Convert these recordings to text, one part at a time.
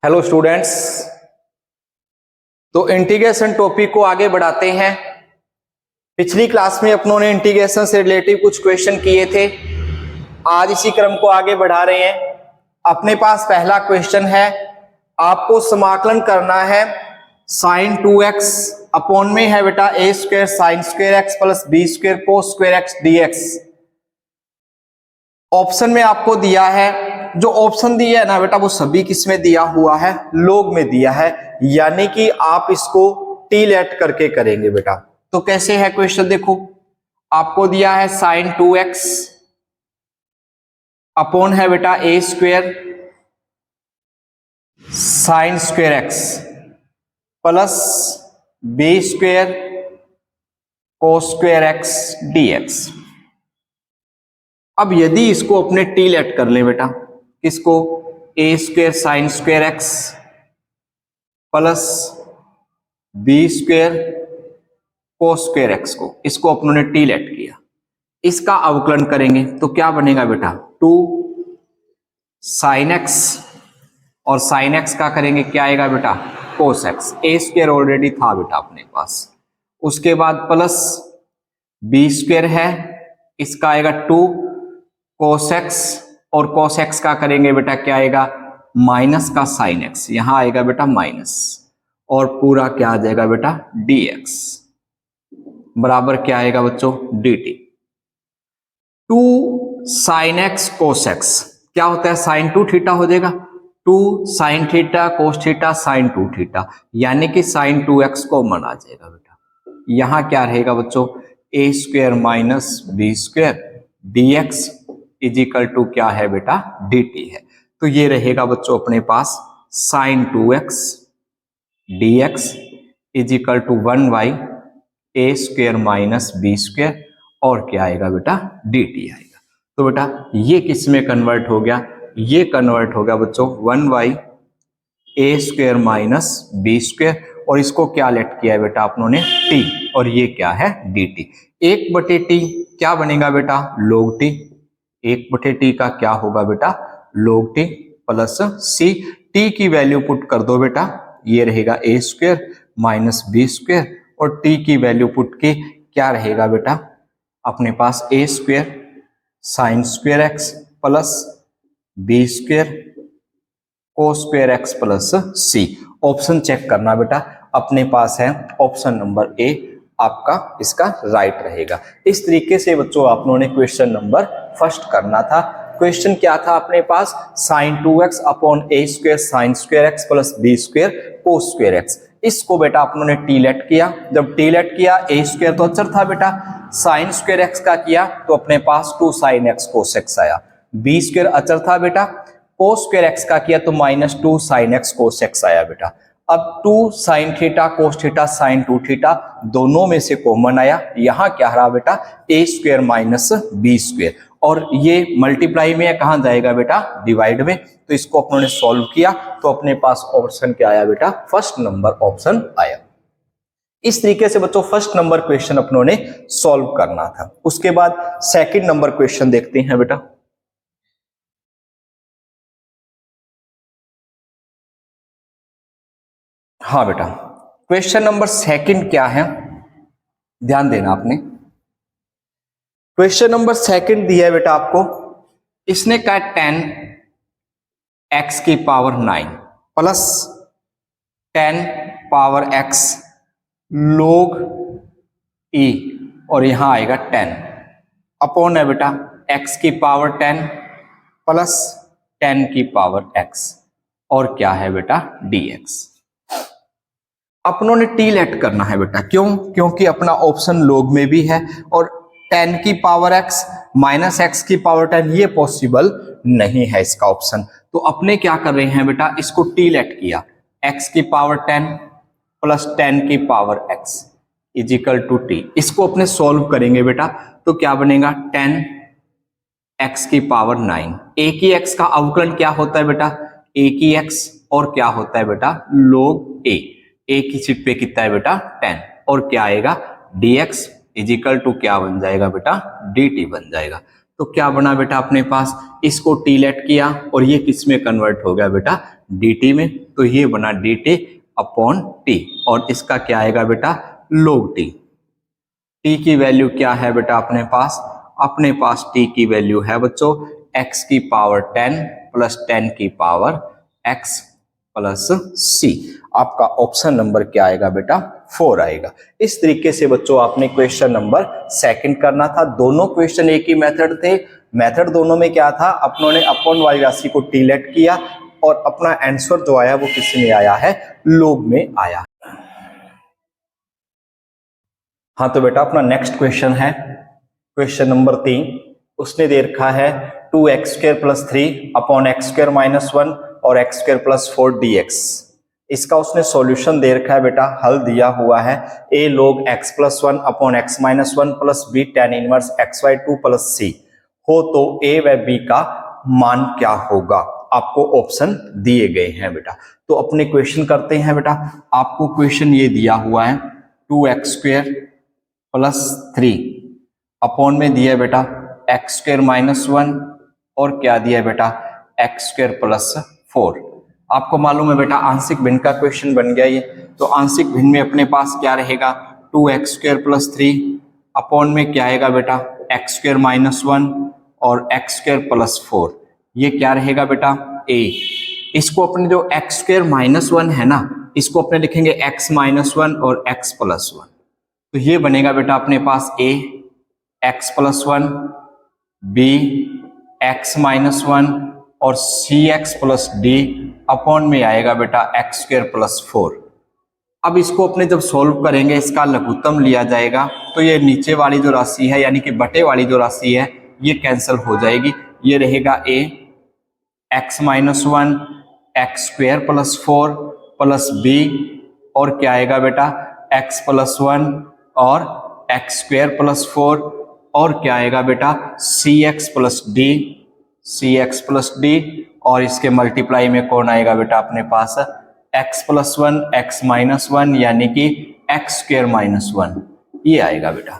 Hello students. तो integration topic को आगे बढ़ाते हैं। पिछली क्लास में अपनों ने इंटीग्रेशन से रिलेटिव कुछ क्वेश्चन किए थे। आज इसी क्रम को आगे बढ़ा रहे हैं। अपने पास पहला क्वेश्चन है, आपको समाकलन करना है साइन 2x अपॉन में है बेटा a square sine square x plus b square cos square x dx। Option में आपको दिया है, जो ऑप्शन दिया है ना बेटा वो सभी किस में दिया हुआ है, लोग में दिया है, यानी कि आप इसको टी लेट करके करेंगे बेटा। तो कैसे है क्वेश्चन देखो, आपको दिया है साइन 2x अपॉन है बेटा a square sine square x plus b square cos square x dx। अब यदि इसको अपने टी लेट कर लें बेटा, इसको a square sine square x plus b square cos square x को, इसको अपनों ने टी लेट किया, इसका अवकलन करेंगे तो क्या बनेगा बेटा 2 साइन एक्स और साइन एक्स का करेंगे क्या आएगा बेटा कोस एक्स। ए स्क्वायर ऑलरेडी था बेटा अपने पास, उसके बाद प्लस बी स्क्वायर है, इसका आएगा 2 कोस एक्स और कोस एक्स का करेंगे बेटा क्या आएगा माइनस का साइन एक्स, यहां आएगा बेटा माइनस और पूरा क्या आ जाएगा बेटा dx बराबर क्या आएगा बच्चों dt। 2 sine x cos x क्या होता है साइन 2 थीटा हो जाएगा, 2 sine theta cos theta sine 2 theta, यानी कि साइन 2x कॉमन आ जाएगा बेटा। यहां क्या रहेगा बच्चों a square minus b square dx equal to क्या है बेटा dt है। तो ये रहेगा बच्चों अपने पास sine 2x dx equal to 1 by a square minus b square और क्या आएगा बेटा dt आएगा। तो बेटा ये किस में कन्वर्ट हो गया, ये कन्वर्ट हो गया बच्चों 1 by a square minus b square और इसको क्या लेट किया है बेटा अपनों ने t और ये क्या है dt। 1/t क्या बनेगा बेटा log t, 1/t का क्या होगा बेटा log t plus c, t की वैल्यू पुट कर दो बेटा, ये रहेगा a square minus b square और t की वैल्यू पुट के क्या रहेगा बेटा अपने पास a square sine square x plus b square cos square x plus c. Option check करना बेटा, अपने पास है ऑप्शन नंबर ए आपका इसका राइट रहेगा। इस तरीके से बच्चों आप लोगों ने क्वेश्चन नंबर फर्स्ट करना था। क्वेश्चन क्या था अपने पास sine 2x upon a square sine square x plus b square cos square x. इसको बेटा आप लोगों ने टी लेट किया, जब टी लेट किया ए स्क्वायर तो अचर था बेटा, साइन स्क्वायर एक्स का किया तो अपने पास 2 साइन एक्स कोस एक्स आया, बी स्क्वायर अचर था बेटा, कोस स्क्वायर एक्स का किया तो minus 2 sine x cos x आया बेटा। अब 2 sine theta cos theta sine 2 theta दोनों में से कॉमन आया, यहां क्या रहा बेटा a square minus b square और ये मल्टीप्लाई में कहां जाएगा बेटा डिवाइड में। तो इसको अपनों ने सॉल्व किया तो अपने पास ऑप्शन क्या आया बेटा फर्स्ट नंबर ऑप्शन आया। इस तरीके से बच्चों फर्स्ट नंबर क्वेश्चन अपनों ने सॉल्व करना था। उसके बाद सेकंड नंबर क्वेश्चन देखते हैं बेटा। हाँ बेटा क्वेश्चन नंबर सेकंड क्या है, ध्यान देना आपने। क्वेश्चन नंबर सेकंड दिया है बेटा आपको, इसने कहा 10 x की power 9 plus 10 power x log e और यहां आएगा 10 अपॉन है बेटा x की पावर 10 प्लस 10 की पावर x और क्या है बेटा dx। अपनों ने टी लेट करना है बेटा, क्यों, क्योंकि अपना ऑप्शन लॉग में भी है और 10 की पावर x माइनस एक्स की पावर 10 ये पॉसिबल नहीं है इसका ऑप्शन। तो अपने क्या कर रहे हैं बेटा इसको टी लेट किया, x की पावर 10 प्लस 10 की power x equal to t, इसको अपने सॉल्व करेंगे बेटा तो क्या बनेगा 10 x की पावर 9, a की x का अवकलन क्या होता है बेटा a की x और क्या होता है बेटा log a, a की सीट पे कितना है बेटा 10 और क्या आएगा dx इजिकल टू क्या बन जाएगा बेटा dt बन जाएगा। तो क्या बना बेटा अपने पास, इसको टी लेट किया और ये किस में कन्वर्ट हो गया बेटा dt में, तो ये बना dt अपॉन t, और इसका क्या आएगा बेटा log t। t की वैल्यू क्या है बेटा अपने पास t की वैल्यू है बच्चों x की पावर 10 प्लस 10 की पावर x प्लस c। आपका ऑप्शन नंबर क्या आएगा बेटा 4 आएगा। इस तरीके से बच्चों आपने क्वेश्चन नंबर सेकंड करना था। दोनों क्वेश्चन एक ही मेथड थे। मेथड दोनों में क्या था, अपनों ने अपॉन वाली राशि को टी लेट किया और अपना आंसर जो आया वो किस में आया है, लोग में आया। हाँ तो बेटा अपना नेक्स्ट क्वेश्चन है क्वेश्चन नंबर 3। उसने दे रखा है 2x² plus 3 upon x² minus 1 और x² प्लस 4 dx। इसका उसने सॉल्यूशन दे रखा है बेटा, हल दिया हुआ है a log x plus 1 upon x minus 1 plus b tan inverse xy2 plus c हो तो a व b का मान क्या होगा। आपको ऑप्शन दिए गए हैं बेटा। तो अपने क्वेश्चन करते हैं बेटा। आपको क्वेश्चन ये दिया हुआ है 2x² प्लस 3 अपॉन में दिया बेटा x² माइनस 1 और क्या दिया बेटा x² प्लस 4। आपको मालूम है बेटा आंशिक भिन्न का क्वेश्चन बन गया ये। तो आंशिक भिन्न में अपने पास क्या रहेगा 2x² प्लस 3 अपॉन में क्या आएगा बेटा x² माइनस 1 और x² प्लस 4। ये क्या रहेगा बेटा a। इसको अपने जो x² माइनस 1 है ना, इसको अपने लिखेंगे x माइनस 1 और x प्लस 1। तो ये बनेगा बेटा अपने पास a x plus 1 b x minus 1 और सी एक्स प्लस डी अपॉन में आएगा बेटा x² प्लस 4। अब इसको अपने जब सॉल्व करेंगे इसका लघुत्तम लिया जाएगा तो ये नीचे वाली जो राशि है यानी कि बटे वाली जो राशि है ये कैंसिल हो जाएगी। ये रहेगा a x minus 1 x² plus 4 plus b और क्या आएगा बेटा x प्लस 1 और x² प्लस 4 और क्या आएगा बेटा cx प्लस डी और इसके मल्टीप्लाई में कौन आएगा बेटा अपने पास x प्लस 1 x माइनस 1 यानी कि x² माइनस 1 ये आएगा बेटा।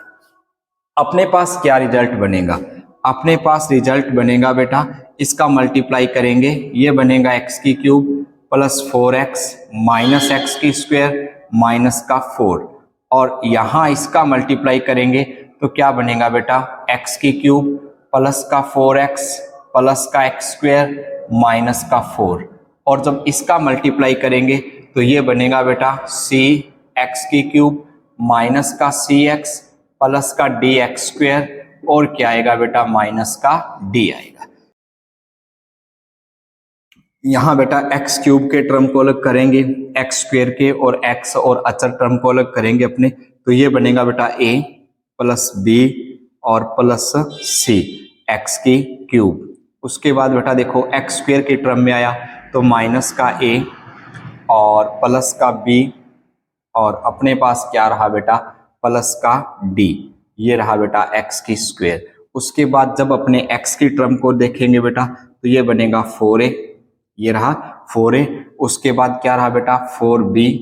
अपने पास क्या रिजल्ट बनेगा, अपने पास रिजल्ट बनेगा बेटा इसका मल्टीप्लाई करेंगे ये बनेगा x की cube plus 4x minus x की स्क्वायर माइनस का 4 और यहाँ इसका मल्टीप्लाई करेंगे तो क्या बनेगा बेटा x की क्यूब प्लस का 4x प्लस का x² माइनस का 4 और जब इसका मल्टीप्लाई करेंगे तो ये बनेगा बेटा सी एक्स की क्यूब माइनस का cx प्लस का dx² और क्या आएगा बेटा माइनस का d आएगा। यहाँ बेटा x क्यूब के टर्म को अलग करेंगे x² के और x और अचर टर्म को अलग करेंगे अपने, तो ये बनेगा बेटा a प्लस b और प्लस c x की क्यूब। उसके बाद बेटा देखो x² के टर्म में आया तो माइनस का a और प्लस का b और अपने पास क्या रहा बेटा प्लस का d, ये रहा बेटा x की स्क्वायर। उसके बाद जब अपने x की टर्म को देखेंगे बेटा तो ये बनेगा 4a, ये रहा 4a। उसके बाद क्या रहा बेटा 4b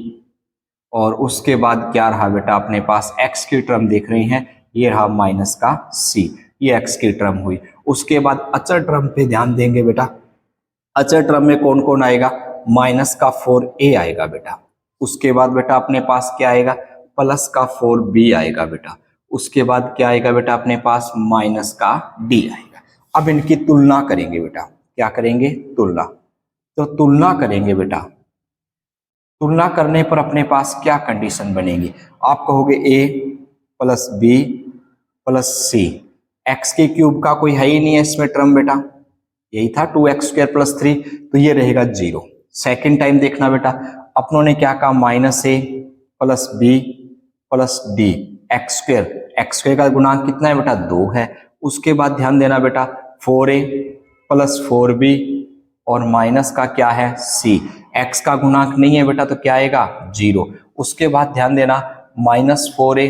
और उसके बाद क्या रहा बेटा अपने पास x की टर्म देख रहे हैं ये रहा माइनस का c, ये x की टर्म हुई। उसके बाद अचर टर्म पे ध्यान देंगे बेटा, अचर टर्म में कौन कौन आएगा माइनस का 4a आएगा बेटा। उसके बाद बेटा अपने पास क्या आएगा प्लस का 4b आएगा बेटा। उसके बाद क्या आएगा बेटा अपने पास माइनस का d आएगा। अब इनकी तुलना करेंगे बेटा, क्या करेंगे तुलना, तो तुलना करेंगे बेटा। तुलना करने पर अपने पास क्या कंडीशन बनेगी, आप कहोगे a plus b plus c, x की क्यूब का कोई है ही नहीं है इसमें टर्म बेटा, यही था 2x² प्लस 3 तो ये रहेगा 0। सेकेंड टाइम देखना बेटा अपनों ने क्या कहा minus a plus b plus d x² का गुणांक कितना है बेटा 2 है। उसके बाद ध्यान देना बेटा 4a प्लस 4b और माइनस का क्या है c, x का गुणांक नहीं है बेटा तो क्या आएगा 0। उसके बाद ध्यान देना माइनस 4a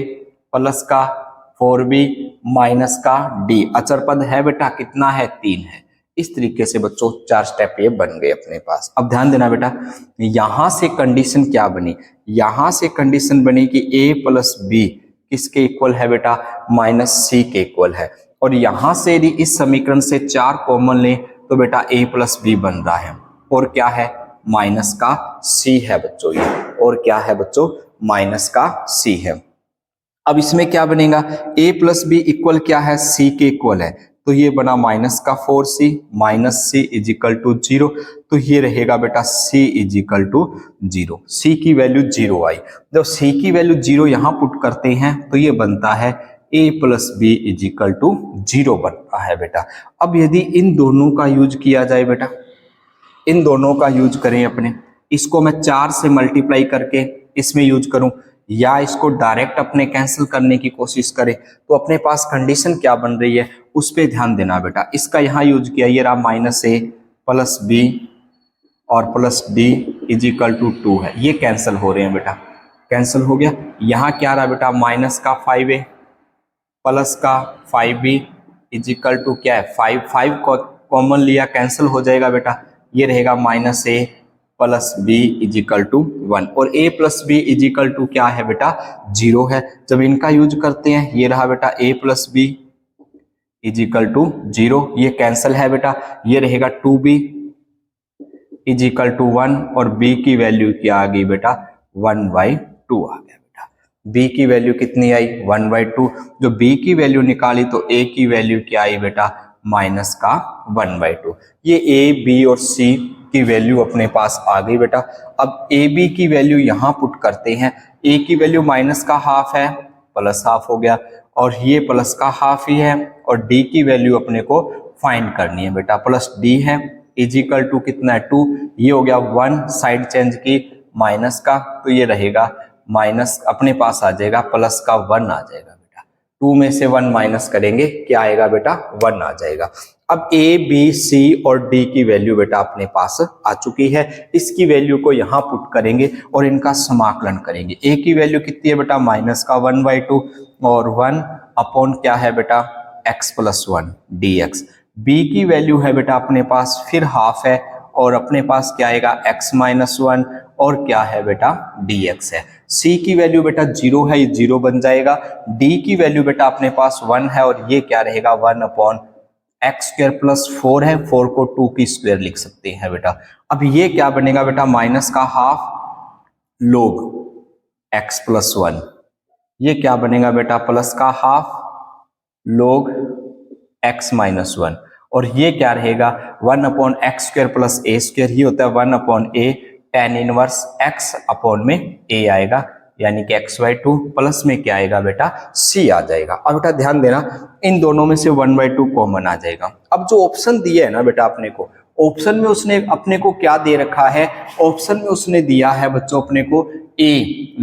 प्लस का 4b माइनस का d, अचर पद है बेटा कितना है 3 है। इस तरीके से बच्चों 4 स्टेप ये बन गए अपने पास। अब ध्यान देना बेटा यहां से कंडीशन क्या बनी, यहां से कंडीशन बनी कि a प्लस b किसके इक्वल है बेटा माइनस c के इक्वल है। और यहां से यदि इस समीकरण से 4 कॉमन ले तो बेटा a प्लस b बन रहा है और क्या है माइनस का सी है बच्चों ये, और क्या है बच्चों, माइनस का सी है। अब इसमें क्या बनेगा, a प्लस बी इक्वल क्या है, c के इक्वल है, तो ये बना माइनस का 4c, minus c is equal to 0, तो ये रहेगा बेटा c is equal to 0, c की वैल्यू 0 आई। जब c की वैल्यू 0 यहां पुट करते हैं तो ये बनता है a plus b is equal to 0 बनता है बेटा। अब यदि इन दोनों का यूज किया जाए बेटा, इन दोनों का यूज करें अपने, इसको मैं 4 से मल्टीप्लाई करके इसमें यूज करूं, या इसको डायरेक्ट अपने कैंसिल करने की कोशिश करें, तो अपने पास कंडीशन क्या बन रही है उस पर ध्यान देना बेटा। इसका यहाँ यूज किया, ये रहा माइनस ए प्लस बी और plus d is equal to 2 है, ये कैंसिल हो रहे हैं बेटा, कैंसिल हो गया। यहाँ क्या रहा बेटा, माइनस का 5a प्लस का 5b इज इक्वल टू क्या है 5, 5 को कॉमन लिया, कैंसिल हो जाएगा बेटा, ये रहेगा minus a plus b is equal to 1, और a plus b is equal to क्या है बेटा, 0 है। जब इनका यूज करते हैं, ये रहा बेटा a plus b is equal to 0, ये कैंसिल है बेटा, ये रहेगा 2b इज इक्वल टू 1, और b की वैल्यू क्या आ गई बेटा, 1/2 आ गया बेटा। b की वैल्यू कितनी आई, 1/2, जो b की वैल्यू निकाली तो a की वैल्यू क्या आई बेटा, माइनस का 1/2। ये a, b और c की वैल्यू अपने पास आ गई बेटा। अब a b की वैल्यू यहां पुट करते हैं, a की वैल्यू माइनस का हाफ है, प्लस हाफ हो गया, और ये प्लस का हाफ ही है, और d की वैल्यू अपने को फाइंड करनी है बेटा, प्लस d है इज इक्वल टू कितना है 2, ये हो गया 1, साइड चेंज की माइनस का, तो ये रहेगा माइनस, अपने पास आ जाएगा प्लस का 1 आ जाएगा बेटा, 2 में से 1 माइनस करेंगे, क्या आएगा बेटा, 1 आ जाएगा। अब a, b, c और d की वैल्यू बेटा अपने पास आ चुकी है, इसकी वैल्यू को यहाँ पुट करेंगे और इनका समाकलन करेंगे। a की वैल्यू कितनी है बेटा, माइनस का 1/2, और 1 अपॉन क्या है बेटा, x प्लस 1 dx। b की वैल्यू है बेटा अपने पास फिर हाफ है, और अपने पास क्या आएगा, x माइनस 1, और क्या है बेटा, dx है। c की वैल्यू बेटा 0 है, ये 0 बन जाएगा। d की वैल्यू बेटा अपने पास 1 है, और ये क्या रहेगा, 1 अपॉन एक्स स्क्वायर प्लस 4 है, 4 को 2 की स्क्वायर लिख सकते हैं बेटा। अब ये क्या बनेगा बेटा, माइनस का हाफ लोग x प्लस 1, ये क्या बनेगा बेटा, प्लस का हाफ लोग x माइनस 1, और ये क्या रहेगा 1 अपॉन एक्स स्क्वायर प्लस ए स्क्वायर, ही होता है 1 अपॉन ए tan इनवर्स x अपॉन में a आएगा, यानी कि x/2 प्लस में क्या आएगा बेटा, c आ जाएगा। अब बेटा ध्यान देना, इन दोनों में से 1/2 कॉमन आ जाएगा। अब जो ऑप्शन दिया है ना बेटा अपने को, ऑप्शन में उसने अपने को क्या दे रखा है, ऑप्शन में उसने दिया है बच्चों अपने को a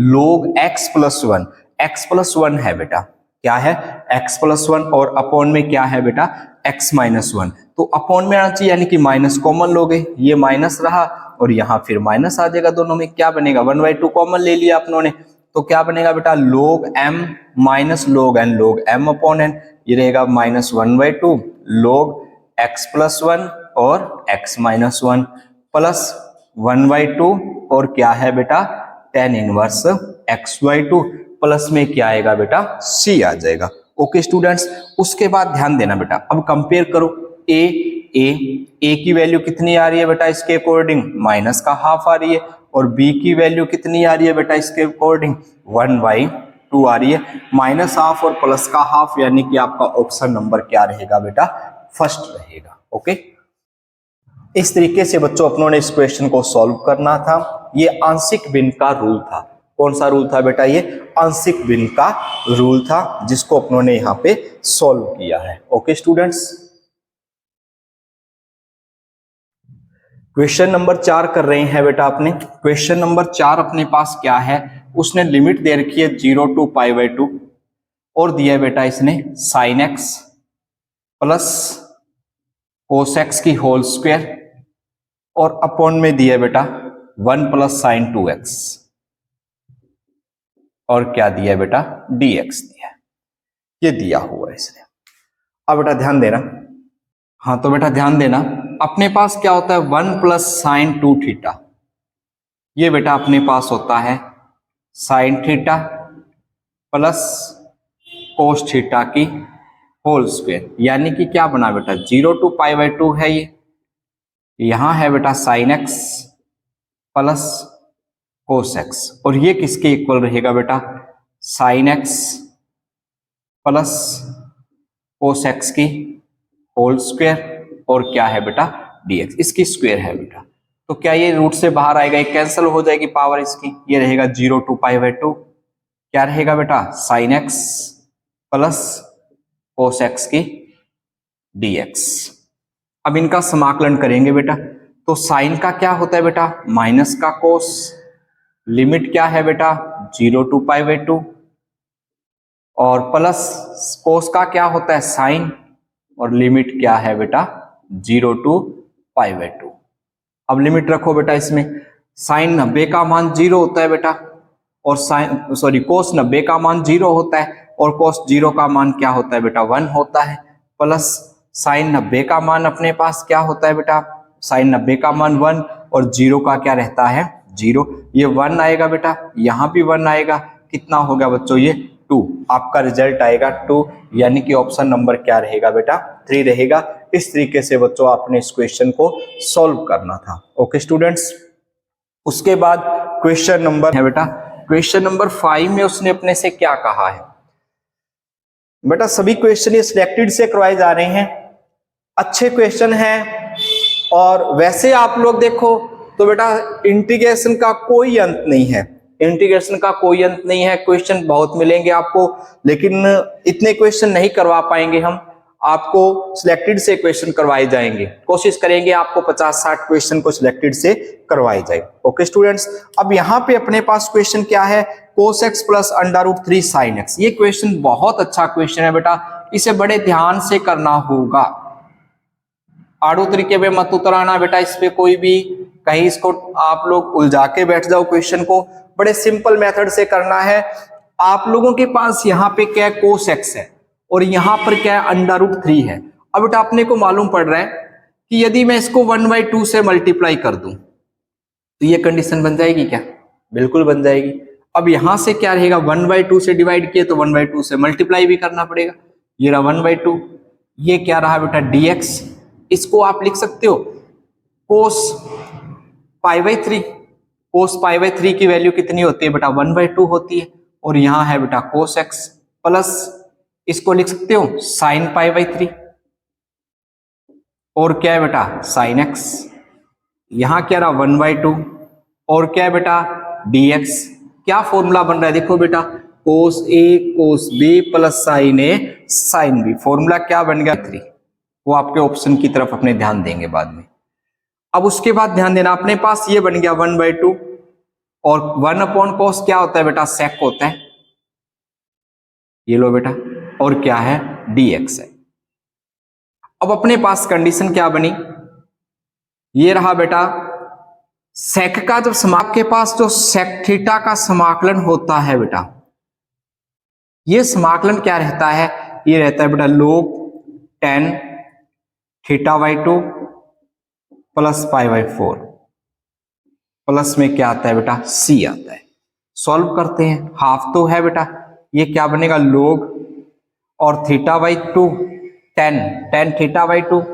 log x plus 1, x plus 1 है बेटा, क्या है x प्लस 1, और अपॉन में क्या है बेटा, x माइनस 1, तो अपॉन में आना चाहिए, यानी कि माइनस कॉमन लोगे, ये माइनस रहा और यहाँ फिर माइनस आ जाएगा, दोनों में क्या बनेगा, 1/2 कॉमन ले लिया अपनों ने, तो क्या बनेगा बेटा, log m minus log n, log m upon n, ये रहेगा माइनस 1/2 log x प्लस 1 और x माइनस 1 प्लस 1/2, और क्या है बेटा, tan इनवर्स x/2, प्लस में क्या आएगा बेटा, c आ जाएगा। ओके स्टूडेंट्स, उसके बाद ध्यान देना बेटा, अब कंपेयर करो a की वैल्यू कितनी आ रही है बेटा, इसके अकॉर्डिंग माइनस का हाफ आ रही है, और b की वैल्यू कितनी आ रही है बेटा, इसके अकॉर्डिंग 1/2 आ रही है, माइनस हाफ और प्लस का हाफ, यानी कि आपका ऑप्शन नंबर क्या रहेगा बेटा, फर्स्ट रहेगा। ओके, इस तरीके से बच्चों अपनों ने इस क्वेश्चन को सॉल्व करना था। ये आंशिक भिन्न का रूल था। कौन सा रूल था बेटा, ये आंशिक भिन्न का रूल था, जिसको अपनों ने यहाँ पे सॉल्व किया है। ओके स्टूडेंट्स, क्वेश्चन नंबर 4 कर रहे हैं बेटा अपने। क्वेश्चन नंबर 4 अपने पास क्या है, उसने लिमिट दे रखी है 0 to π/2, और दिया है बेटा इसने sin x plus cos x की होल स्क्वायर, और अपॉन में दिया है बेटा 1 प्लस sin 2x, और क्या दिया है बेटा, dx दिया है, ये दिया हुआ है इसने। अब बेटा ध्यान देना, हाँ तो बेटा ध्यान देना, अपने पास क्या होता है 1 प्लस साइन 2 थीटा, ये बेटा अपने पास होता है sine theta plus cos theta की होल स्क्वायर, यानी कि क्या बना बेटा 0 to π/2 है ये, यहां है बेटा sine x plus cos x, और ये किसके इक्वल रहेगा बेटा, sine x plus cos x की होल स्क्वायर, और क्या है बेटा dx, इसकी स्क्वायर है बेटा। तो क्या ये रूट से बाहर आएगा, एक कैंसिल हो जाएगी पावर इसकी, ये रहेगा 0 to π/2, क्या रहेगा बेटा sine x plus cos x की dx। अब इनका समाकलन करेंगे बेटा, तो साइन का क्या होता है बेटा माइनस का कोस, लिमिट क्या है बेटा 0 to π/2, और प्लस कोस का क्या होता है साइन, और लिमिट क्या है बेटा 0 to π/2। अब लिमिट रखो बेटा इसमें, साइन 90 का मान 0 होता है बेटा, और कोस 90 का मान 0 होता है, और कोस 0 का मान क्या होता है बेटा 1 होता है, प्लस साइन 90 का मान अपने पास क्या होता है बेटा, साइन 90 का मान 1, और 0 का क्या रहता है 0, ये 1 आएगा बेटा, यहाँ भी 1 आएगा, कितना हो गया बच्चों ये 2, आपका रिजल्ट आएगा 2, यानी कि ऑप्शन नंबर क्या रहेगा बेटा 3 रहेगा। इस तरीके से बच्चों आपने इस क्वेश्चन को सॉल्व करना था। ओके स्टूडेंट्स, उसके बाद क्वेश्चन नंबर है बेटा, क्वेश्चन नंबर 5 में उसने अपने से क्या कहा है बेटा, सभी क्वेश्चन ये सिलेक्टेड से करवाए जा रहे हैं, अच्छे क्वेश्चन हैं, और वैसे आप लोग देखो तो बेटा इंटीग्रेशन का कोई अंत नहीं है, इंटीग्रेशन का कोई अंत नहीं है, क्वेश्चन बहुत मिलेंगे आपको, लेकिन इतने क्वेश्चन नहीं करवा पाएंगे हम, आपको सिलेक्टेड से क्वेश्चन करवाए जाएंगे, कोशिश करेंगे आपको 50-60 क्वेश्चन को सिलेक्टेड से करवाए जाए। ओके स्टूडेंट्स, अब यहाँ पे अपने पास क्वेश्चन क्या है, cos x plus √3 sin x, ये क्वेश्चन बहुत अच्छा क्वेश्चन है बेटा, इसे बड़े ध्यान से करना होगा, आड़ू तरीके पे मत उतराना बेटा, इस पे कोई भी कहीं इसको आप लोग उलझा के बैठ जाओ, क्वेश्चन को बड़े सिंपल मेथड से करना है। आप लोगों के पास यहाँ पे क्या है cos x है, और यहाँ पर क्या है √3 है। अब बेटा अपने को मालूम पड़ रहा है कि यदि मैं इसको 1/2 से मल्टीप्लाई कर दूं तो ये कंडीशन बन जाएगी क्या, बिल्कुल बन जाएगी। अब यहां से क्या रहेगा 1/2 से डिवाइड किए तो 1/2 से मल्टीप्लाई भी करना पड़ेगा, ये रहा 1/2, ये क्या रहा बेटा dx, इसको आप लिख सकते हो cos π/3, cos π/3 की वैल्यू कितनी होती है बेटा 1/2 होती है, और यहाँ है बेटा cos x, प्लस इसको लिख सकते हो sin π/3, और क्या है बेटा sin x, यहां क्या रहा 1/2, और क्या है बेटा dx, क्या फॉर्मूला बन रहा है देखो बेटा cos a cos b plus sin a sin b, formula क्या बन गया 3, वो आपके ऑप्शन की तरफ अपने ध्यान देंगे बाद में। अब उसके बाद ध्यान देना, अपने पास ये बन गया 1/2, और 1/cos क्या होता है बेटा sec होता है, ये लो बेटा, और क्या है dx है। अब अपने पास कंडीशन क्या बनी, ये रहा बेटा सेक का जब आपके पास जो सेक थीटा का समाकलन होता है बेटा, ये समाकलन क्या रहता है, ये रहता है बेटा log tan θ/2 प्लस π/4, प्लस में क्या आता है बेटा c आता है। सॉल्व करते हैं, हाफ तो है बेटा, ये क्या बनेगा log और θ/2 tan θ/2,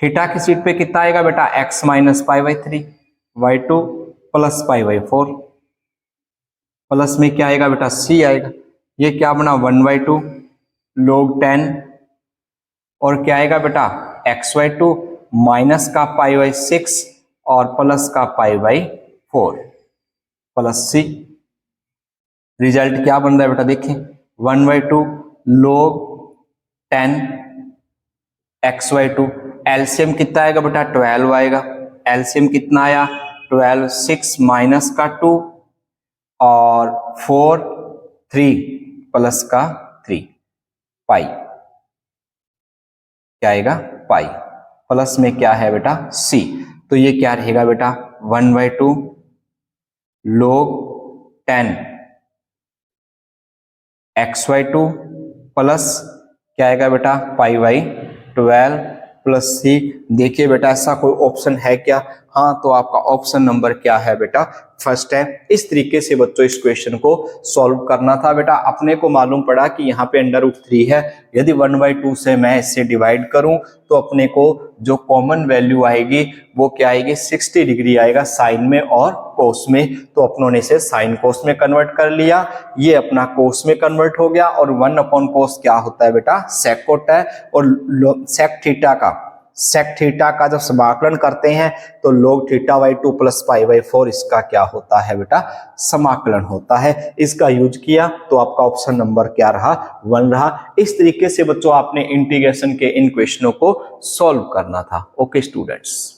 थीटा की सीट पे कितना आएगा बेटा x minus π/3 y2 plus π/4, plus में क्या आएगा बेटा c आएगा, ये क्या बना 1/2 log 10, और क्या आएगा बेटा x/2 माइनस का π/6 और प्लस का π/4 प्लस c, रिजल्ट क्या बन रहा है बेटा देखिए 1/2 log 10 x/2, एलसीएम कितना आएगा बेटा 12 आएगा, एलसीएम कितना आया 12, 6 माइनस का 2 और 4 3 प्लस का 3, पाई क्या आएगा पाई, प्लस में क्या है बेटा c, तो ये क्या रहेगा बेटा 1/2 log 10 x/2 प्लस क्या आएगा बेटा π/12 प्लस c। देखिए बेटा ऐसा कोई ऑप्शन है क्या, हाँ, तो आपका ऑप्शन नंबर क्या है बेटा, फर्स्ट है। इस तरीके से बच्चों इस क्वेश्चन को सॉल्व करना था बेटा। अपने को मालूम पड़ा कि यहाँ पे √3 है, यदि 1/2 से मैं इससे डिवाइड करूं तो अपने को जो कॉमन वैल्यू आएगी वो क्या आएगी, 60 डिग्री आएगा साइन में और कोस में। तो अपनों ने इसे साइन कोस में कन्वर्ट कर लिया, ये अपना कोस में कन्वर्ट हो गया। और 1/cos क्या होता है बेटा, सेक होता है। और सेक थीटा का जब समाकलन करते हैं तो log θ/2 + π/4 इसका क्या होता है बेटा, समाकलन होता है। इसका यूज किया तो आपका ऑप्शन नंबर क्या रहा, 1 रहा। इस तरीके से बच्चों आपने इंटीग्रेशन के इन क्वेश्चनों को सॉल्व करना था। Okay students.